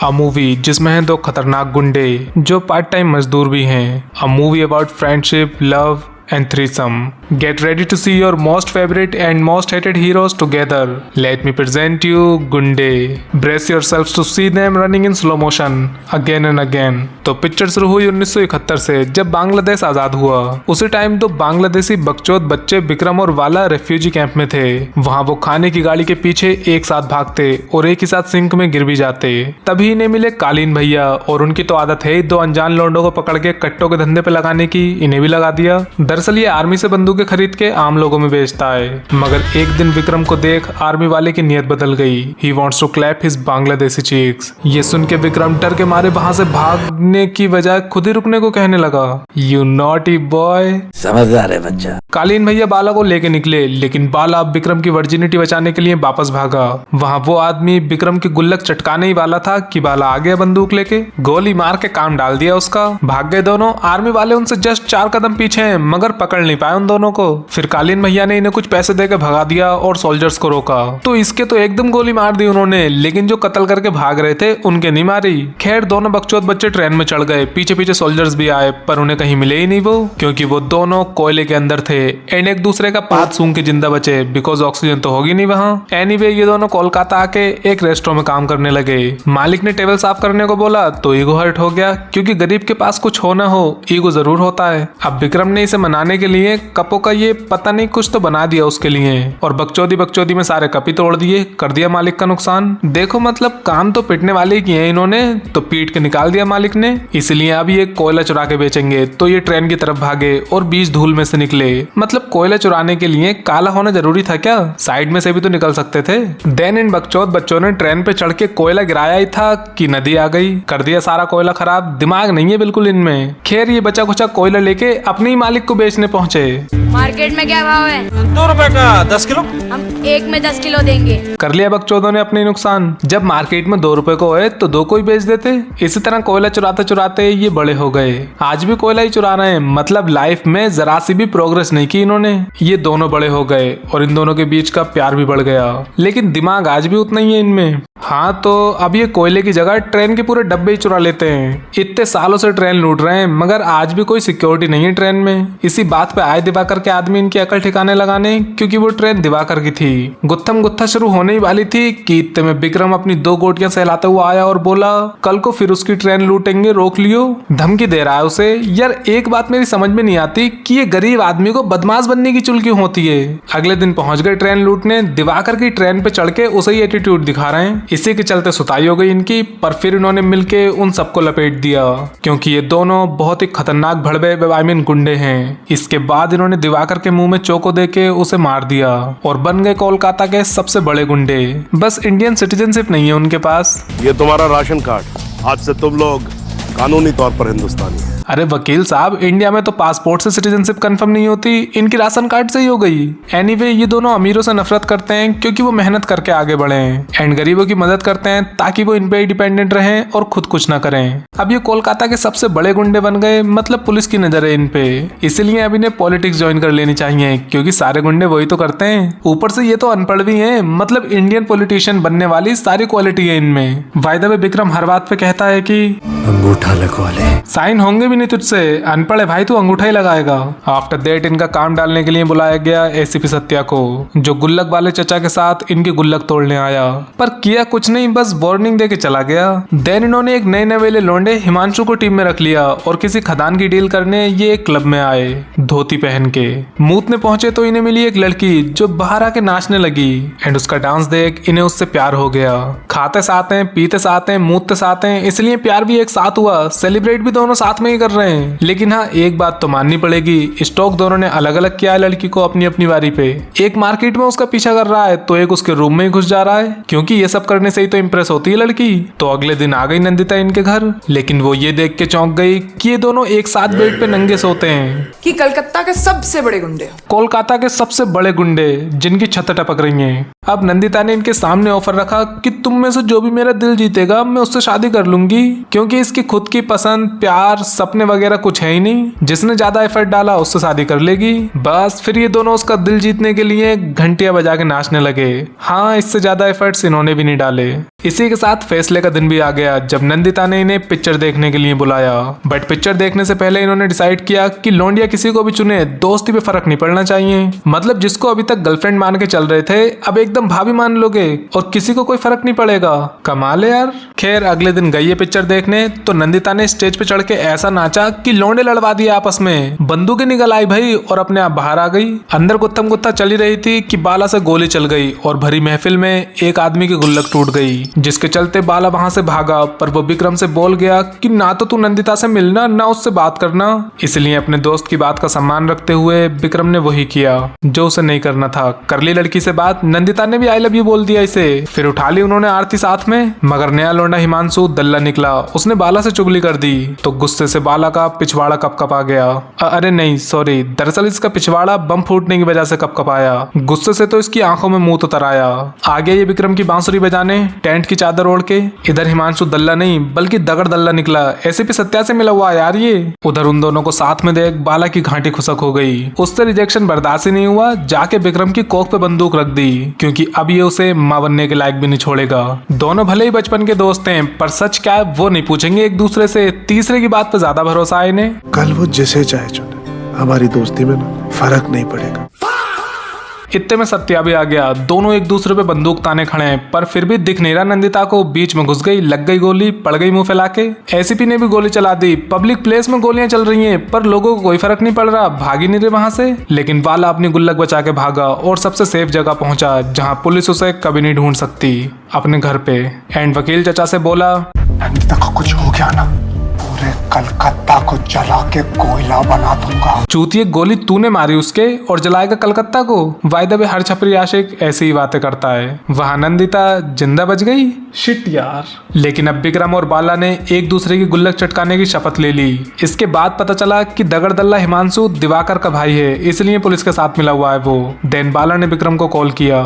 A movie जिसमें हैं दो खतरनाक गुंडे जो पार्ट टाइम मजदूर भी हैं। A movie about friendship, love and threesome. Get ready to see your most favorite and most hated heroes together. Let me present you Gunde. Brace yourselves to see them running in slow motion again and again. तो picture शुरू हुई 1971 से, जब बांग्लादेश आजाद हुआ। उसी time दो बांग्लादेशी बकचोद बच्चे विक्रम और वाला रेफ्यूजी कैंप में थे। वहाँ वो खाने की गाड़ी के पीछे एक साथ भागते और एक ही साथ सिंक में गिर भी जाते। तभी इन्हें मिले कालीन भैया, और उनकी तो आदत है दो अनजान लौंडों को पकड़ के कट्टों के धंधे पे लगाने की। इन्हें भी लगा दिया। दरअसल ये आर्मी से बंदूकें खरीद के आम लोगों में बेचता है। मगर एक दिन विक्रम को देख आर्मी वाले की नीयत बदल गई। He wants to clap his Bangladeshi cheeks। ये सुन के विक्रम डर के मारे वहां से भागने की बजाय खुद ही रुकने को कहने लगा। You naughty boy। समझदार है बच्चा। कालीन भैया बाला को लेके निकले, लेकिन बाला अब विक्रम की वर्जिनिटी बचाने के लिए वापस भागा। वहाँ वो आदमी विक्रम की गुल्लक चटकाने ही वाला था कि बाला आ गया बंदूक लेके। गोली मार के काम डाल दिया उसका। भाग गए दोनों। आर्मी वाले उनसे जस्ट 4 कदम पीछे हैं, मगर पकड़ नहीं पाए उन दोनों को। फिर कालीन भैया ने इन्हें कुछ पैसे देकर भगा दिया और सोल्जर्स को रोका। तो इसके तो एकदम गोली मार दी उन्होंने, लेकिन जो कत्ल करके भाग रहे थे उनके नहीं मारी। खैर दोनों बकचोद बच्चे ट्रेन में चढ़ गए। पीछे पीछे सोल्जर्स भी आए, पर उन्हें कहीं मिले ही नहीं वो, क्योंकि वो दोनों कोयले के अंदर थे एंड एक दूसरे का पात सूंघ के जिंदा बचे, बिकॉज ऑक्सीजन तो होगी नहीं वहाँ। एनीवे ये दोनों कोलकाता आके एक रेस्टोरेंट में काम करने लगे। मालिक ने टेबल साफ करने को बोला तो ईगो हर्ट हो गया, क्योंकि गरीब के पास कुछ हो ना हो ईगो जरूर होता है। अब विक्रम ने इसे मनाने के लिए कपों का ये पता नहीं कुछ तो बना दिया उसके लिए, और बकचोदी में सारे कप ही तोड़ दिए। कर दिया मालिक का नुकसान। देखो मतलब काम तो पिटने वाले ही किए इन्होंने, तो पीट के निकाल दिया मालिक ने। इसलिए अब ये कोयला चुरा के बेचेंगे। तो ये ट्रेन की तरफ भागे और बीच धूल में से निकले। मतलब कोयला चुराने के लिए काला होना जरूरी था क्या? साइड में से भी तो निकल सकते थे। देन इन बकचोद बच्चों ने ट्रेन पे चढ़ के कोयला गिराया ही था कि नदी आ गई। कर दिया सारा कोयला खराब। दिमाग नहीं है बिल्कुल इनमें। खैर ये बचा कुचा कोयला लेके अपने ही मालिक को बेचने पहुंचे। मार्केट में क्या भाव है? 2 रुपए का 10 किलो। हम एक में 10 किलो देंगे। कर लिया बकचोदों ने अपने नुकसान। जब मार्केट में 2 रुपए को है तो 2 को ही बेच देते। इसी तरह कोयला चुराते चुराते ये बड़े हो गए। आज भी कोयला ही चुरा रहे हैं। मतलब लाइफ में जरा सी भी प्रोग्रेस नहीं की इन्होंने। ये दोनों बड़े हो गए और इन दोनों के बीच का प्यार भी बढ़ गया, लेकिन दिमाग आज भी उतना ही है इनमें। हाँ तो अब ये कोयले की जगह ट्रेन के पूरे डब्बे ही चुरा लेते हैं। इतने सालों से ट्रेन लूट रहे हैं, मगर आज भी कोई सिक्योरिटी नहीं है ट्रेन में। इसी बात पे आए दिवाकर के आदमी इनकी अकल ठिकाने लगाने, क्योंकि वो ट्रेन दिवाकर की थी। गुत्थम गुत्था शुरू होने ही वाली थी कि इतने में विक्रम अपनी 2 गोटियां सहलाते हुए आया और बोला कल को फिर उसकी ट्रेन लूटेंगे, रोक लियो। धमकी दे रहा है उसे। यार एक बात मेरी समझ में नहीं आती कि ये गरीब आदमी को बदमाश बनने की चुल क्यों होती है। अगले दिन पहुंच गए ट्रेन लूटने। दिवाकर की ट्रेन पे चढ़ के उसे ही एटीट्यूड दिखा रहे हैं। इसी के चलते सुताई हो गई इनकी, पर फिर इन्होंने मिलके उन सबको लपेट दिया, क्योंकि ये दोनों बहुत ही खतरनाक भड़वे गुंडे हैं। इसके बाद इन्होंने दिवाकर के मुंह में चोको देके उसे मार दिया और बन गए कोलकाता के सबसे बड़े गुंडे। बस इंडियन सिटीजनशिप नहीं है उनके पास। ये तुम्हारा राशन कार्ड, आज से तुम लोग कानूनी तौर पर हिंदुस्तानी। अरे वकील साहब, इंडिया में तो पासपोर्ट से सिटीजनशिप कंफर्म नहीं होती, इनकी राशन कार्ड से ही हो गई। एनीवे ये दोनों अमीरों से नफरत करते हैं क्योंकि वो मेहनत करके आगे बढ़े हैं एंड गरीबों की मदद करते हैं ताकि वो इन पे ही डिपेंडेंट रहें और खुद कुछ ना करें। अब ये कोलकाता के सबसे बड़े गुंडे बन गए, मतलब पुलिस की नजर है इन पे। इसलिए अब इन्हें पॉलिटिक्स ज्वाइन कर लेनी चाहिए, क्योंकि सारे गुंडे वही तो करते हैं। ऊपर से ये तो अनपढ़ भी हैं, मतलब इंडियन पॉलिटिशियन बनने वाली सारी क्वालिटी है इनमें। वायदा में विक्रम हर बात पे कहता है कि अंगूठा लगवा ले। साइन होंगे भी नहीं तुझसे, अनपढ़ है भाई, तू अंगूठा ही लगाएगा। आफ्टर दैट इनका काम डालने के लिए बुलाया गया एसीपी सत्या को, जो गुल्लक वाले चचा के साथ इनकी गुल्लक तोड़ने आया, पर किया कुछ नहीं, बस वार्निंग दे के चला गया। देन इन्होंने एक नए नवेले लौंडे हिमांशु को टीम में रख लिया और किसी खदान की डील करने ये एक क्लब में आए धोती पहन के। मूतने पहुंचे तो इन्हें मिली एक लड़की जो बाहर आके नाचने लगी एंड उसका डांस देख इन्हें उससे प्यार हो गया। खाते साथ हैं, पीते साथ हैं, मूतते साथ हैं, इसलिए प्यार भी एक साथ हुआ। सेलिब्रेट भी दोनों साथ में ही कर रहे हैं। लेकिन हाँ एक बात तो माननी पड़ेगी, स्टॉक दोनों ने अलग अलग किया है लड़की को अपनी अपनी बारी पे। एक मार्केट में उसका पीछा कर रहा है तो एक उसके रूम में ही घुस जा रहा है, क्योंकि ये सब करने से ही तो इम्प्रेस होती है लड़की। तो अगले दिन आ गई नंदिता इनके घर, लेकिन वो ये देख के चौंक गई कि ये दोनों एक साथ बेड पे नंगे सोते हैं। कि कलकत्ता के सबसे बड़े गुंडे, कोलकाता के सबसे बड़े गुंडे जिनकी छत टपक रही है। अब नंदिता ने इनके सामने ऑफर रखा कि तुम में से जो भी मेरा दिल जीतेगा मैं उससे शादी कर लूंगी, क्योंकि इसकी खुद की पसंद, प्यार, सपने सपने वगैरह कुछ है ही नहीं, जिसने ज्यादा एफर्ट डाला उससे शादी कर लेगी बस। फिर ये दोनों उसका दिल जीतने के लिए घंटियां बजा के नाचने लगे। हाँ, इससे ज्यादा एफर्ट्स इन्होंने भी नहीं डाले। इसी के साथ फैसले का दिन भी आ गया जब नंदिता ने इन्हें पिक्चर देखने के लिए बुलाया। बट पिक्चर देखने से पहले इन्होंने डिसाइड किया कि लौंडिया किसी को भी चुने, दोस्ती पे फर्क नहीं पड़ना चाहिए। मतलब जिसको अभी तक गर्लफ्रेंड मान के चल रहे थे अब एकदम भाभी मान लोगे और किसी को कोई फर्क नहीं पड़ेगा। कमाल है यार। खैर अगले दिन गई है पिक्चर देखने तो नंदिता ने स्टेज पे चढ़ के ऐसा नाचा कि लौंडे लड़वा दिए आपस में। बंदूकें निकल आई भाई और अपने आप बाहर आ गई। अंदर गुत्थम गुत्था चली रही थी कि बाला से गोली चल गई और भरी महफिल में एक आदमी की गुल्लक टूट गई, जिसके चलते बाला वहां से भागा। पर वो विक्रम से बोल गया कि ना तो तू नंदिता से मिलना ना उससे बात करना। इसलिए अपने दोस्त की बात का सम्मान रखते हुए विक्रम ने वही किया जो उसे नहीं करना था। कर ली लड़की से बात। नंदिता ने भी आई लव यू बोल दिया इसे। फिर उठा ली उन्होंने आरती साथ में। मगर नया लौंडा हिमांशु दल्ला निकला, उसने बाला से चुगली कर दी तो गुस्से से बाला का पिछवाड़ा कपकपा गया। अरे नहीं सॉरी, दरअसल इसका पिछवाड़ा बम फूटने की वजह से कपकपाया। गुस्से से तो इसकी आंखों में मुंह उतर आया। आगे ये विक्रम की बांसुरी बजाने टेंट की चादर ओढ़ के। इधर हिमांशु दल्ला नहीं बल्कि दगड़ दल्ला निकला। एसीपी सत्या से मिला हुआ यार ये। उधर उन दोनों को साथ में देख बाला की घाटी खुसक हो गई। उससे रिजेक्शन बर्दाश्त ही नहीं हुआ, जाके विक्रम की कोख पे बंदूक रख दी क्योंकि अब ये उसे मां बनने के लायक भी नहीं छोड़ेगा। दोनों भले ही बचपन के दोस्त हैं पर सच क्या है वो नहीं पूछेंगे एक दूसरे से। तीसरे की बात पे ज्यादा भरोसा है इन्हें। कल वो जिसे चाहे चुने, हमारी दोस्ती में ना फर्क नहीं पड़ेगा। इतने में सत्या भी आ गया। दोनों एक दूसरे पे बंदूक ताने खड़े हैं पर फिर भी दिख नहीं रहा नंदिता को। बीच में घुस गई, लग गई गोली, पड़ गई मुंह फैला के। एसीपी ने भी गोली चला दी। पब्लिक प्लेस में गोलियां चल रही हैं पर लोगों को कोई फर्क नहीं पड़ रहा, भाग ही नहीं रहे वहां से। लेकिन बाला अपनी गुल्लक बचा के भागा और सबसे सेफ जगह पहुंचा जहां पुलिस उसे कभी नहीं ढूंढ सकती, अपने घर पे। एंड वकील चचा से बोला, नंदिता को कुछ हो गया ना, पूरे कलकत्ता को जला के कोयला बना दूंगा। चूतिए, गोली तूने मारी उसके और जलाएगा कलकत्ता को। वायदा भी हर छपरी आशिक ऐसी ही बातें करता है। वहां नंदिता जिंदा बच गई। शिट यार। लेकिन अब विक्रम और बाला ने एक दूसरे की गुल्लक चटकाने की शपथ ले ली। इसके बाद पता चला कि दगड़ दल्ला हिमांशु दिवाकर का भाई है, इसलिए पुलिस के साथ मिला हुआ है वो। देन बाला ने विक्रम को कॉल किया।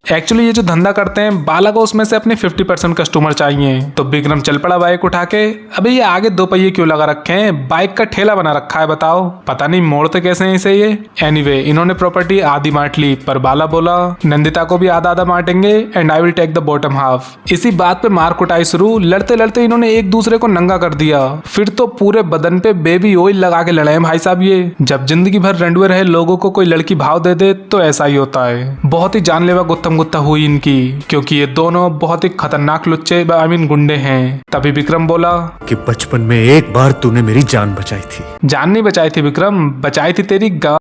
एक्चुअली ये जो धंधा करते हैं बाला को उसमें से अपने 50% कस्टमर चाहिए। तो विक्रम चल पड़ा बाइक उठा के। अबे ये आगे दो पहिए क्यों लगा रखे हैं? बाइक का ठेला बना रखा है बताओ। पता नहीं मोड़ते कैसे हैं इसे ये। एनीवे इन्होंने प्रॉपर्टी आधी बांट ली पर बाला बोला नंदिता को भी आधा आधा बांटेंगे and I will take the bottom half. इसी बात पे मार कुटाई शुरू। लड़ते लड़ते इन्होंने एक दूसरे को नंगा कर दिया। फिर तो पूरे बदन पे बेबी ऑयल लगा के लड़े हैं भाई साहब ये। जब जिंदगी भर रंडुए रहे लोगों को कोई लड़की भाव दे दे तो ऐसा ही होता है। बहुत ही जानलेवा गुत्थम गुत्था हुई इनकी क्योंकि ये दोनों बहुत ही खतरनाक लुच्चे गुंडे हैं। तभी विक्रम बोला कि बचपन में एक बार तूने मेरी जान बचाई थी। जान नहीं बचाई थी विक्रम, बचाई थी तेरी गा।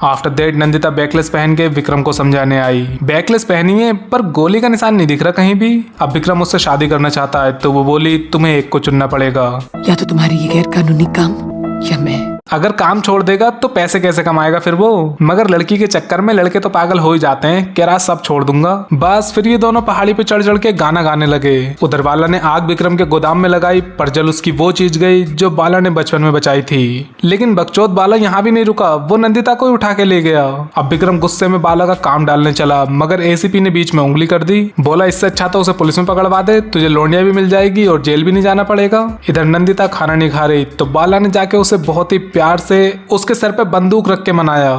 आफ्टर दैट नंदिता बैकलेस पहन के विक्रम को समझाने आई। बैकलेस पहनी है पर गोली का निशान नहीं दिख रहा कहीं भी। अब विक्रम उससे शादी करना चाहता है तो वो बोली तुम्हें एक को चुनना पड़ेगा, या तो तुम्हारी ये गैर कानूनी काम या मैं। अगर काम छोड़ देगा तो पैसे कैसे कमाएगा फिर वो? मगर लड़की के चक्कर में लड़के तो पागल हो ही जाते हैं। कह रहा सब छोड़ दूंगा बस। फिर ये दोनों पहाड़ी पे चढ़ चढ़ के गाना गाने लगे। उधर बाला ने आग विक्रम के गोदाम में लगाई पर जल उसकी वो चीज गई जो बाला ने बचपन में बचाई थी। लेकिन बकचोद बाला यहाँ भी नहीं रुका, वो नंदिता को उठा के ले गया। अब विक्रम गुस्से में बाला का काम डालने चला मगर एसीपी ने बीच में उंगली कर दी। बोला इससे अच्छा तो उसे पुलिस में पकड़वा दे, तुझे लौंडिया भी मिल जाएगी और जेल भी नहीं जाना पड़ेगा। इधर नंदिता खाना नहीं खा रही तो बाला ने जाके उसे बहुत ही प्यार से उसके सर पे बंदूक रख के मनाया।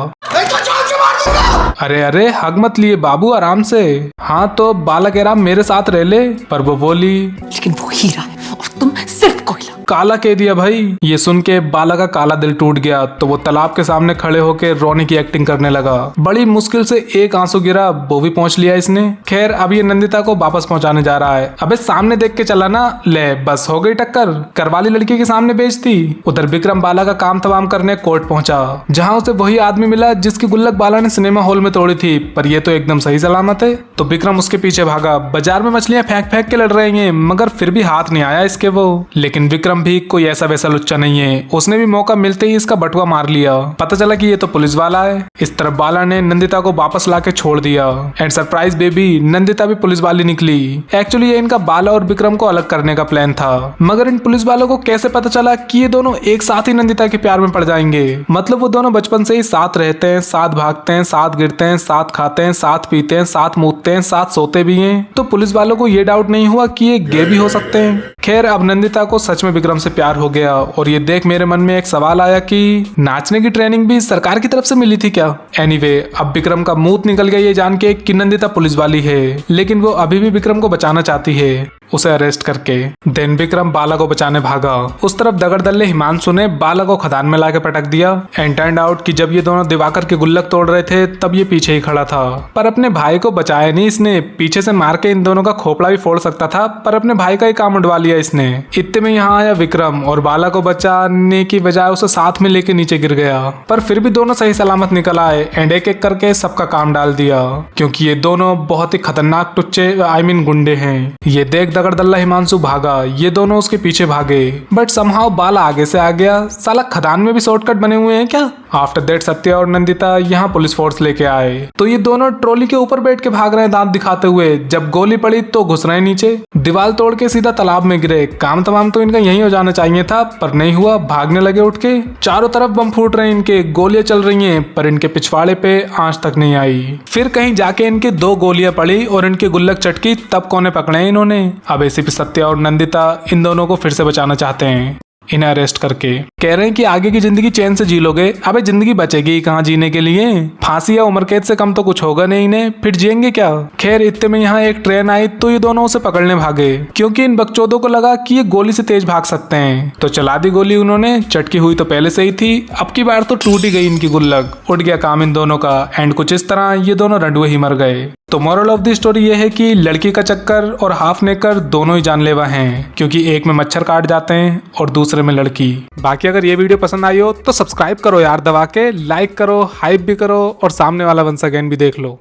अरे अरे हग मत लिए बाबू, आराम से। हाँ तो बाला कह रहा मेरे साथ रह ले पर वो बोली लेकिन वो हीरा है और तुम सिर्फ कोयला। काला कह दिया भाई। ये सुन के बाला का काला दिल टूट गया तो वो तालाब के सामने खड़े होकर रोने की एक्टिंग करने लगा। बड़ी मुश्किल से एक आंसू गिरा, वो भी पहुंच लिया इसने। खैर अब ये नंदिता को वापस पहुंचाने जा रहा है। अबे सामने देख के चला ना, ले बस हो गई टक्कर। करवाली लड़की के सामने बेचती। उधर विक्रम बाला का काम तमाम करने कोर्ट पहुंचा जहाँ उसे वही आदमी मिला जिसकी गुल्लक बाला ने सिनेमा हॉल में तोड़ी थी पर ये तो एकदम सही सलामत है। तो विक्रम उसके पीछे भागा। बाजार में मछलियां फेंक फेंक के लड़ रही हैं मगर फिर भी हाथ नहीं आया इसके वो। लेकिन विक्रम विक्रम भी कोई ऐसा वैसा लुच्चा नहीं है, उसने भी मौका मिलते ही इसका बटुआ मार लिया। पता चला कि ये तो पुलिस वाला है। इस तरफ बाला ने नंदिता को वापस लाके छोड़ दिया एंड सरप्राइज बेबी नंदिता भी पुलिस वाली निकली। एक्चुअली ये इनका बाला और विक्रम को अलग करने का प्लान था, मगर इन पुलिस वालों को कैसे पता चला कि ये दोनों एक साथ ही नंदिता के प्यार में पड़ जाएंगे। मतलब वो दोनों बचपन से ही साथ रहते हैं, साथ भागते हैं, साथ गिरते हैं, साथ खाते हैं, साथ पीते हैं, साथ मूतते हैं, साथ सोते भी हैं। तो पुलिस वालों को ये डाउट नहीं हुआ कि ये गे भी हो सकते हैं। खैर अब नंदिता को सच में विक्रम से प्यार हो गया और ये देख मेरे मन में एक सवाल आया कि नाचने की ट्रेनिंग भी सरकार की तरफ से मिली थी क्या। एनीवे अब विक्रम का मुंह निकल गया ये जान के कि नंदिता पुलिस वाली है, लेकिन वो अभी भी विक्रम को बचाना चाहती है उसे अरेस्ट करके। देन विक्रम बाला को बचाने भागा। उस तरफ दगड़दल्ले हिमांशु ने बाला को खदान में लाके पटक दिया एंड टर्न आउट कि जब ये दोनों दिवाकर के गुल्लक तोड़ रहे थे तब ये पीछे ही खड़ा था, पर अपने भाई को बचाया नहीं इसने। पीछे से मार के इन दोनों का खोपड़ा भी फोड़ सकता था, पर अपने भाई का ही काम उड़वा लिया इसने। इतने में यहाँ आया विक्रम और बाला को बचाने की बजाय उसे साथ में लेके नीचे गिर गया, पर फिर भी दोनों सही सलामत निकल आए एंड एक एक करके सबका काम डाल दिया, क्योंकि ये दोनों बहुत ही खतरनाक टुच्चे गुंडे हैं। ये देख दगड़दल्ला हिमांशु भागा, ये दोनों उसके पीछे भागे, बट समहाउ बाला आगे से आ गया। साला खदान में भी शॉर्टकट बने हुए हैं क्या। आफ्टर दैट सत्या और नंदिता यहाँ पुलिस फोर्स लेके आए तो ये दोनों ट्रॉली के ऊपर बैठ के भाग रहे हैं दांत दिखाते हुए। जब गोली पड़ी तो घुस रहे नीचे, दीवार तोड़ के सीधा तालाब में गिरे। काम तमाम तो इनका यही हो जाना चाहिए था, पर नहीं हुआ। भागने लगे उठ के, चारों तरफ बम फूट रहे हैं इनके, गोलियां चल रही हैं, पर इनके पिछवाड़े पे आंच तक नहीं आई। फिर कहीं जाके इनके 2 गोलियां पड़ी और इनके गुल्लक चटकी, तब कोने पकड़े इन्होंने। अब एसीपी सत्या और नंदिता इन दोनों को फिर से बचाना चाहते हैं इन्हें अरेस्ट करके। कह रहे हैं कि आगे की जिंदगी चैन से जी लोगे। अबे जिंदगी बचेगी कहाँ जीने के लिए, फांसी या उम्र कैद से कम तो कुछ होगा नहीं इन्हें, फिर जिएंगे क्या। खैर इतने में यहाँ एक ट्रेन आई तो ये दोनों उसे पकड़ने भागे, क्योंकि इन बकचोदों को लगा कि ये गोली से तेज भाग सकते हैं। तो चला दी गोली उन्होंने, चटकी हुई तो पहले से ही थी, अब की बार तो टूट ही गई इनकी गुल्लक, उठ गया काम इन दोनों का एंड कुछ इस तरह ये दोनों रंडुए ही मर गए। तो मोरल ऑफ द स्टोरी ये है कि लड़की का चक्कर और हाफ नेकर दोनों ही जानलेवा हैं, क्योंकि एक में मच्छर काट जाते हैं और दूसरे में लड़की। बाकी अगर ये वीडियो पसंद आई हो तो सब्सक्राइब करो यार दबा के, लाइक करो, हाइप भी करो और सामने वाला वंस अगेन भी देख लो।